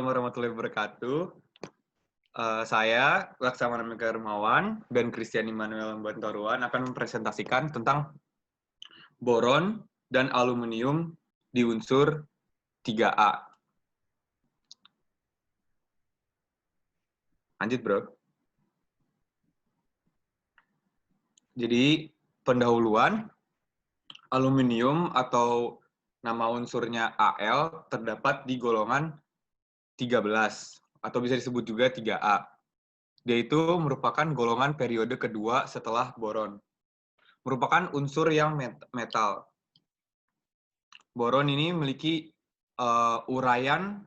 Warahmatullahi wabarakatuh. Saya Laksamana Mega Rumawan dan Christian Immanuel Bantoruan akan mempresentasikan tentang boron dan aluminium di unsur 3A. Lanjut, Bro. Jadi, pendahuluan aluminium atau nama unsurnya Al terdapat di golongan 13 atau bisa disebut juga 3A. Dia itu merupakan golongan periode kedua setelah boron. Merupakan unsur yang metal. Boron ini memiliki uraian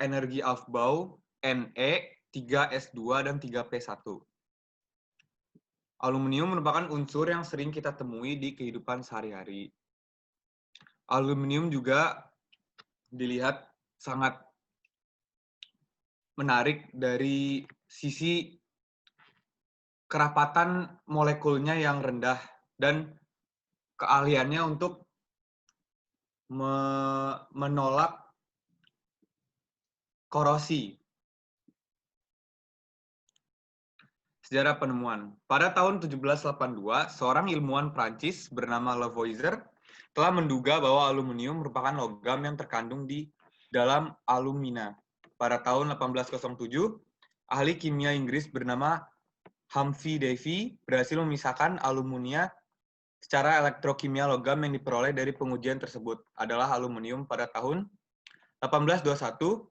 energi Aufbau Ne 3s2 dan 3p1. Aluminium merupakan unsur yang sering kita temui di kehidupan sehari-hari. Aluminium juga dilihat sangat menarik dari sisi kerapatan molekulnya yang rendah dan keahliannya untuk menolak korosi. Sejarah penemuan. Pada tahun 1782, seorang ilmuwan Prancis bernama Lavoisier telah menduga bahwa aluminium merupakan logam yang terkandung di dalam alumina. Pada tahun 1807, ahli kimia Inggris bernama Humphrey Davy berhasil memisahkan alumina secara elektrokimia. Logam yang diperoleh dari pengujian tersebut adalah aluminium. Pada tahun 1821,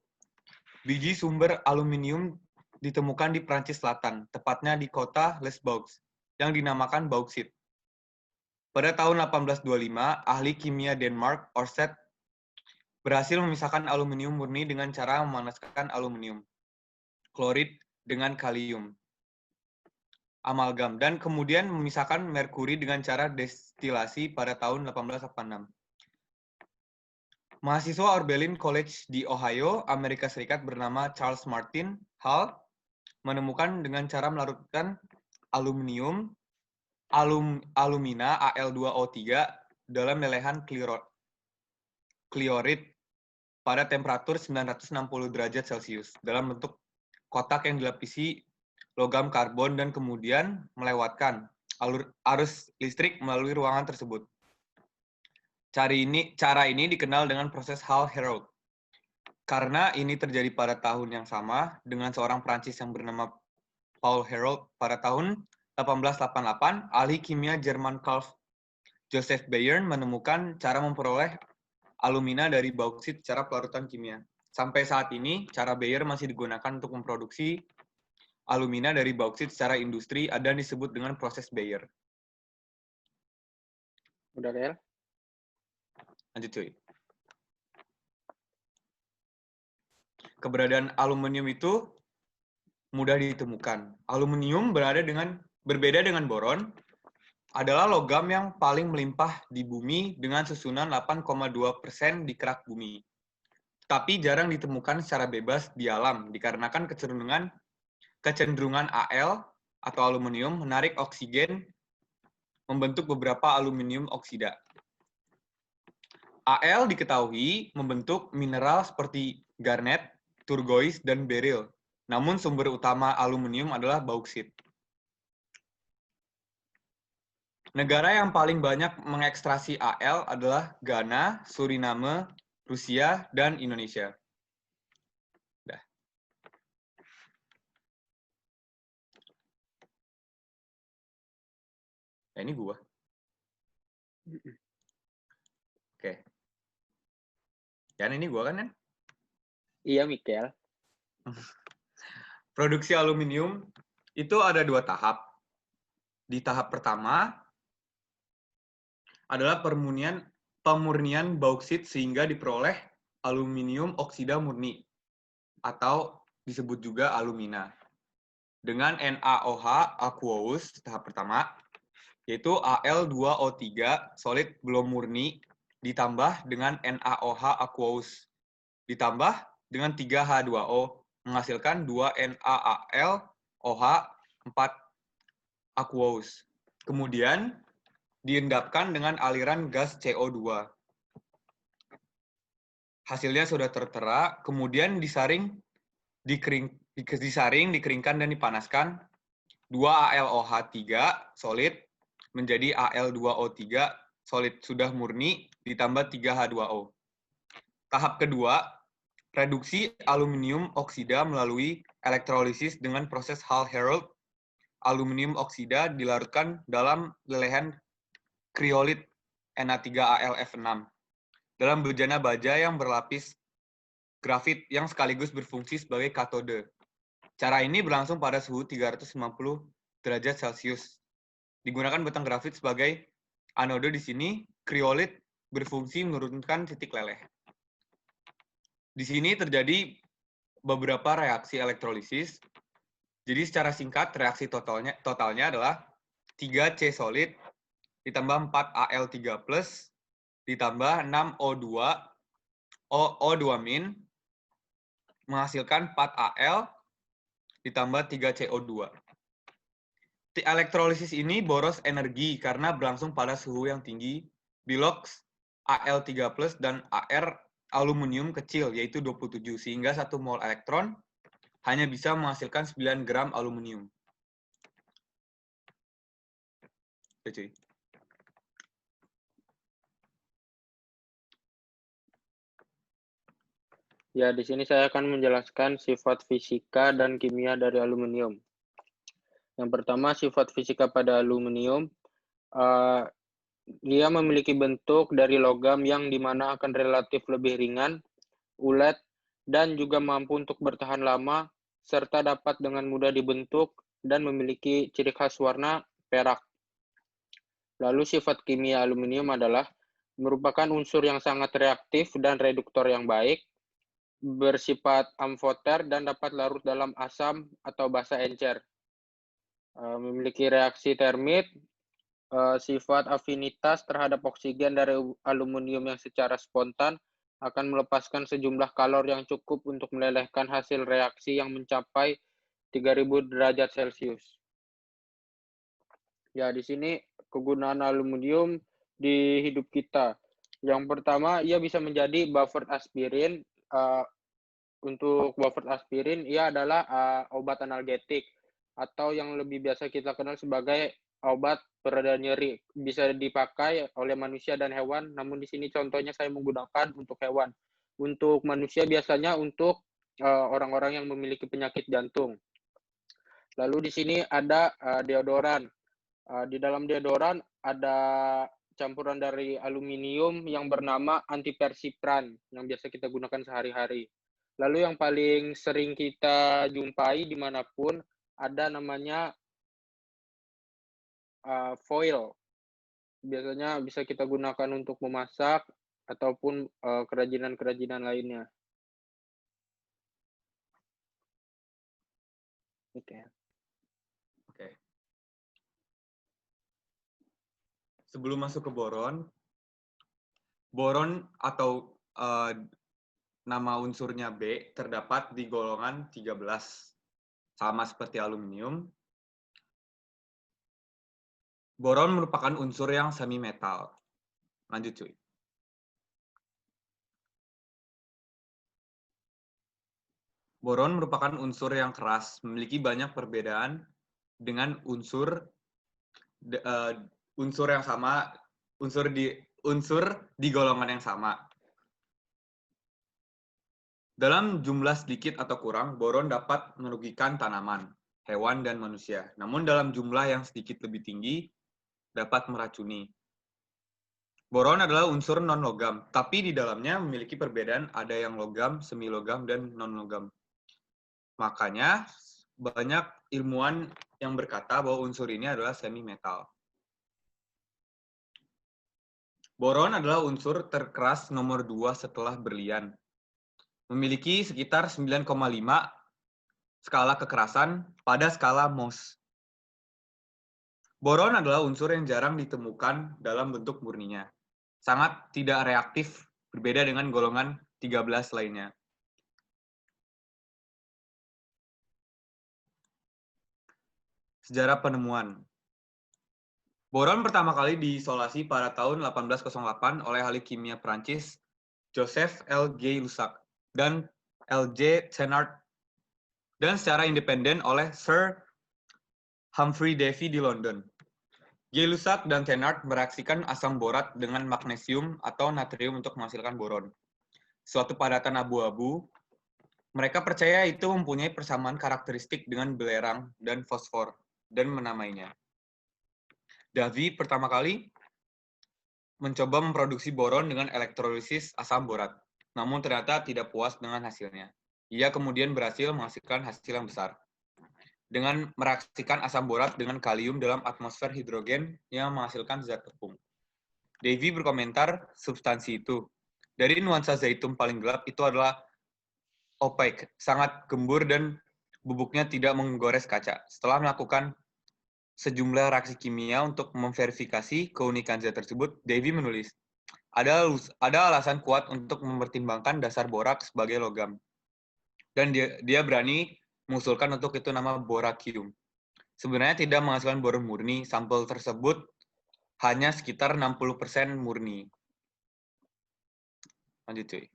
biji sumber aluminium ditemukan di Prancis Selatan, tepatnya di kota Les Baux, yang dinamakan bauksit. Pada tahun 1825, ahli kimia Denmark, Ørsted, berhasil memisahkan aluminium murni dengan cara memanaskan aluminium klorid dengan kalium, amalgam, dan kemudian memisahkan merkuri dengan cara destilasi pada tahun 1886. Mahasiswa Oberlin College di Ohio, Amerika Serikat bernama Charles Martin Hall menemukan dengan cara melarutkan alumina Al2O3 dalam lelehan kliorid pada temperatur 960 derajat Celcius dalam bentuk kotak yang dilapisi logam karbon dan kemudian melewatkan arus listrik melalui ruangan tersebut. Cara ini dikenal dengan proses Hall-Héroult. Karena ini terjadi pada tahun yang sama dengan seorang Prancis yang bernama Paul Héroult pada tahun 1888, ahli kimia Jerman Carl Joseph Bayern menemukan cara memperoleh alumina dari bauksit secara pelarutan kimia. Sampai saat ini, cara Bayer masih digunakan untuk memproduksi alumina dari bauksit secara industri dan disebut dengan proses Bayer. Udah, Del? Lanjut, cuy. Keberadaan aluminium itu mudah ditemukan. Aluminium berbeda dengan boron, adalah logam yang paling melimpah di bumi dengan susunan 8,2% di kerak bumi. Tapi jarang ditemukan secara bebas di alam dikarenakan kecenderungan Al atau aluminium menarik oksigen membentuk beberapa aluminium oksida. Al diketahui membentuk mineral seperti garnet, turquoise, dan beryl. Namun sumber utama aluminium adalah bauksit. Negara yang paling banyak mengekstraksi Al adalah Ghana, Suriname, Rusia, dan Indonesia. Dah. Ya, ini gua. Oke. Dan ini gua kan? Iya, Mikel. Produksi aluminium itu ada 2 tahap. Di tahap pertama adalah pemurnian bauksit sehingga diperoleh aluminium oksida murni atau disebut juga alumina. Dengan NaOH aqueous tahap pertama, yaitu Al2O3 solid belum murni ditambah dengan NaOH aqueous ditambah dengan 3H2O menghasilkan 2NaAlOH 4 aqueous. Kemudian diendapkan dengan aliran gas CO2. hasilnya sudah tertera, kemudian disaring, dikeringkan dan dipanaskan, 2AlOH3 solid menjadi Al2O3 solid sudah murni ditambah 3H2O. Tahap kedua, reduksi aluminium oksida melalui elektrolisis dengan proses Hall-Héroult. Aluminium oksida dilarutkan dalam lelehan kriolit Na3AlF6 dalam bejana baja yang berlapis grafit yang sekaligus berfungsi sebagai katode. Cara ini berlangsung pada suhu 350 derajat Celcius. Digunakan batang grafit sebagai anode di sini, kriolit berfungsi menurunkan titik leleh. Di sini terjadi beberapa reaksi elektrolisis. Jadi secara singkat, reaksi totalnya adalah 3C solid ditambah 4Al3+, ditambah 6O2, O2- menghasilkan 4Al ditambah 3CO2. Elektrolisis ini boros energi karena berlangsung pada suhu yang tinggi, bilox Al3+ dan Ar aluminium kecil, yaitu 27, sehingga 1 mol elektron hanya bisa menghasilkan 9 gram aluminium. Oke. Ya, di sini saya akan menjelaskan sifat fisika dan kimia dari aluminium. Yang pertama, sifat fisika pada aluminium. Dia memiliki bentuk dari logam yang dimana akan relatif lebih ringan, ulet, dan juga mampu untuk bertahan lama, serta dapat dengan mudah dibentuk dan memiliki ciri khas warna perak. Lalu sifat kimia aluminium adalah merupakan unsur yang sangat reaktif dan reduktor yang baik, bersifat amfoter dan dapat larut dalam asam atau basa encer. Memiliki reaksi termit, sifat afinitas terhadap oksigen dari aluminium yang secara spontan akan melepaskan sejumlah kalor yang cukup untuk melelehkan hasil reaksi yang mencapai 3000 derajat Celcius. Ya, di sini kegunaan aluminium di hidup kita. Yang pertama, ia bisa menjadi buffer aspirin. Untuk buffer aspirin, ia adalah obat analgetik atau yang lebih biasa kita kenal sebagai obat pereda nyeri. Bisa dipakai oleh manusia dan hewan, namun di sini contohnya saya menggunakan untuk hewan. Untuk manusia biasanya untuk orang-orang yang memiliki penyakit jantung. Lalu di sini ada deodoran. Di dalam deodoran ada campuran dari aluminium yang bernama antipersipran yang biasa kita gunakan sehari-hari. Lalu yang paling sering kita jumpai dimanapun ada namanya foil. Biasanya bisa kita gunakan untuk memasak ataupun kerajinan-kerajinan lainnya. Oke. Sebelum masuk ke boron atau nama unsurnya B terdapat di golongan 13, sama seperti aluminium. Boron merupakan unsur yang semi metal. Lanjut cuy. Boron merupakan unsur yang keras, memiliki banyak perbedaan dengan unsur yang sama, unsur di golongan yang sama. Dalam jumlah sedikit atau kurang, boron dapat merugikan tanaman, hewan, dan manusia. Namun dalam jumlah yang sedikit lebih tinggi, dapat meracuni. Boron adalah unsur non-logam, tapi di dalamnya memiliki perbedaan, ada yang logam, semi-logam, dan non-logam. Makanya, banyak ilmuwan yang berkata bahwa unsur ini adalah semi-metal. Boron adalah unsur terkeras nomor 2 setelah berlian. Memiliki sekitar 9,5 skala kekerasan pada skala Mohs. Boron adalah unsur yang jarang ditemukan dalam bentuk murninya. Sangat tidak reaktif, berbeda dengan golongan 13 lainnya. Sejarah penemuan. Boron pertama kali diisolasi pada tahun 1808 oleh ahli kimia Prancis Joseph L. Gay-Lussac, dan L.J. Thenard, dan secara independen oleh Sir Humphrey Davy di London. Gay-Lussac dan Thenard mereaksikan asam borat dengan magnesium atau natrium untuk menghasilkan boron, suatu padatan abu-abu. Mereka percaya itu mempunyai persamaan karakteristik dengan belerang dan fosfor, dan menamainya. Davy pertama kali mencoba memproduksi boron dengan elektrolisis asam borat, namun ternyata tidak puas dengan hasilnya. Ia kemudian berhasil menghasilkan hasil yang besar dengan mereaksikan asam borat dengan kalium dalam atmosfer hidrogen yang menghasilkan zat tepung. Davy berkomentar substansi itu. Dari nuansa zaitun paling gelap itu adalah opaque, sangat gembur dan bubuknya tidak menggores kaca. Setelah melakukan sejumlah reaksi kimia untuk memverifikasi keunikan zat tersebut, Davy menulis, ada alasan kuat untuk mempertimbangkan dasar borak sebagai logam. Dan dia berani mengusulkan untuk itu nama borakium. Sebenarnya tidak menghasilkan boron murni, sampel tersebut hanya sekitar 60% murni. Lanjut cuy.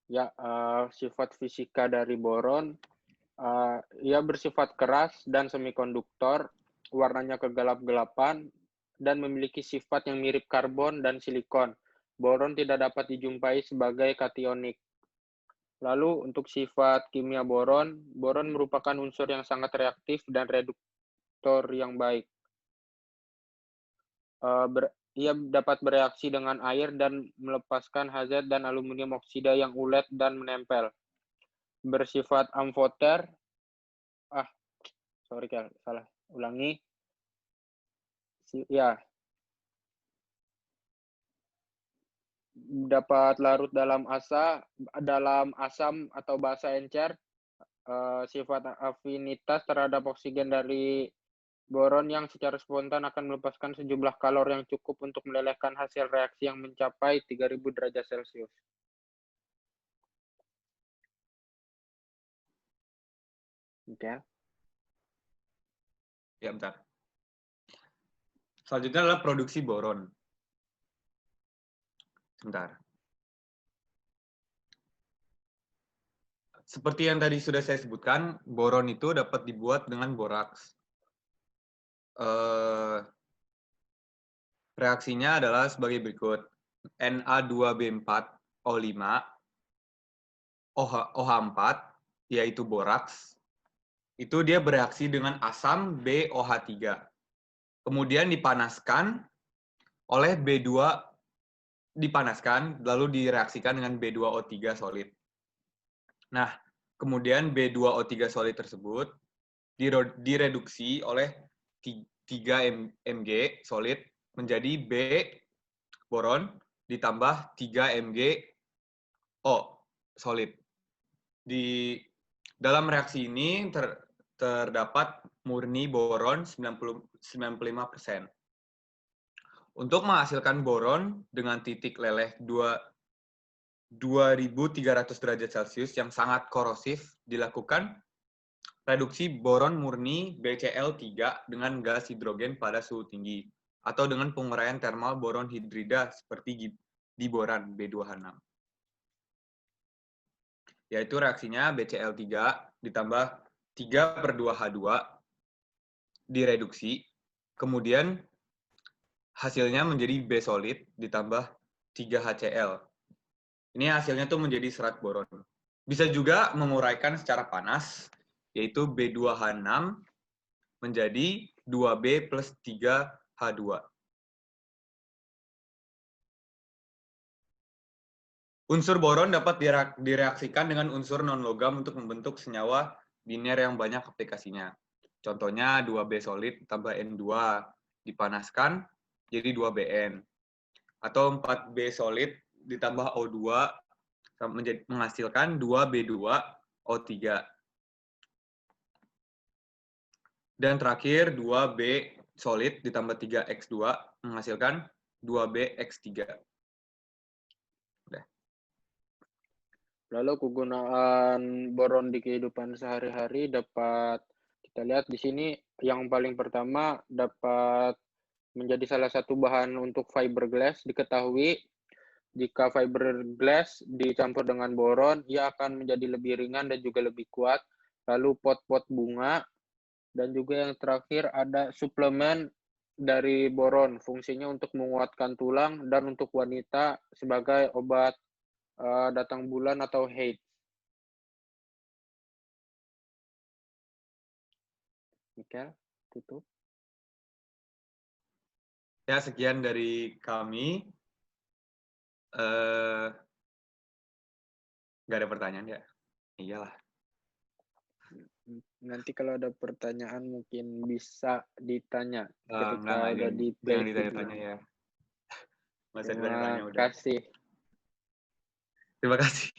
Ya, sifat fisika dari boron, ia bersifat keras dan semikonduktor, warnanya kegelap-gelapan, dan memiliki sifat yang mirip karbon dan silikon. Boron tidak dapat dijumpai sebagai kationik. Lalu untuk sifat kimia boron, boron merupakan unsur yang sangat reaktif dan reduktor yang baik. Ia dapat bereaksi dengan air dan melepaskan Hz dan aluminium oksida yang ulet dan menempel. Bersifat amfoter, salah, ulangi. Ya, dapat larut dalam asam atau basa encer. Sifat afinitas terhadap oksigen dari boron yang secara spontan akan melepaskan sejumlah kalor yang cukup untuk melelehkan hasil reaksi yang mencapai 3000 derajat Celcius. Oke. Ya, bentar. Selanjutnya adalah produksi boron. Sebentar. Seperti yang tadi sudah saya sebutkan, boron itu dapat dibuat dengan boraks. Reaksinya adalah sebagai berikut. Na2B4O5, OH4, yaitu boraks, itu dia bereaksi dengan asam BOH3. Kemudian dipanaskan oleh B2, lalu direaksikan dengan B2O3 solid. Nah, kemudian B2O3 solid tersebut direduksi oleh 3 Mg solid menjadi B boron ditambah 3 Mg O solid. Di dalam reaksi ini terdapat murni boron 95%. Untuk menghasilkan boron dengan titik leleh 2300 derajat Celcius yang sangat korosif dilakukan reduksi boron murni BCl3 dengan gas hidrogen pada suhu tinggi atau dengan penguraian termal boron hidrida seperti di boran B2H6. Yaitu reaksinya BCl3 ditambah 3/2H2 direduksi, kemudian hasilnya menjadi B solid ditambah 3HCl. Ini hasilnya tuh menjadi serat boron. Bisa juga menguraikan secara panas, yaitu B2H6 menjadi 2B plus 3H2. Unsur boron dapat direaksikan dengan unsur non-logam untuk membentuk senyawa biner yang banyak aplikasinya. Contohnya 2B solid tambah N2 dipanaskan jadi 2BN. Atau 4B solid ditambah O2 menghasilkan 2B2O3. Dan terakhir 2B solid ditambah 3X2 menghasilkan 2BX3. Lalu kegunaan boron di kehidupan sehari-hari dapat kita lihat di sini. Yang paling pertama dapat menjadi salah satu bahan untuk fiberglass. Diketahui Jika fiberglass dicampur dengan boron, ia akan menjadi lebih ringan dan juga lebih kuat. Lalu pot-pot bunga, dan juga yang terakhir ada suplemen dari boron, fungsinya untuk menguatkan tulang dan untuk wanita sebagai obat datang bulan atau haid. Michael, tutup. Ya, sekian dari kami. Nggak ada pertanyaan ya? Iyalah. Nanti kalau ada pertanyaan mungkin bisa ditanya Enggak, ketika udah di jangan play ditanya-tanya video. ya. Nggak usah Terima ditanya-tanya udah. kasih. Terima kasih.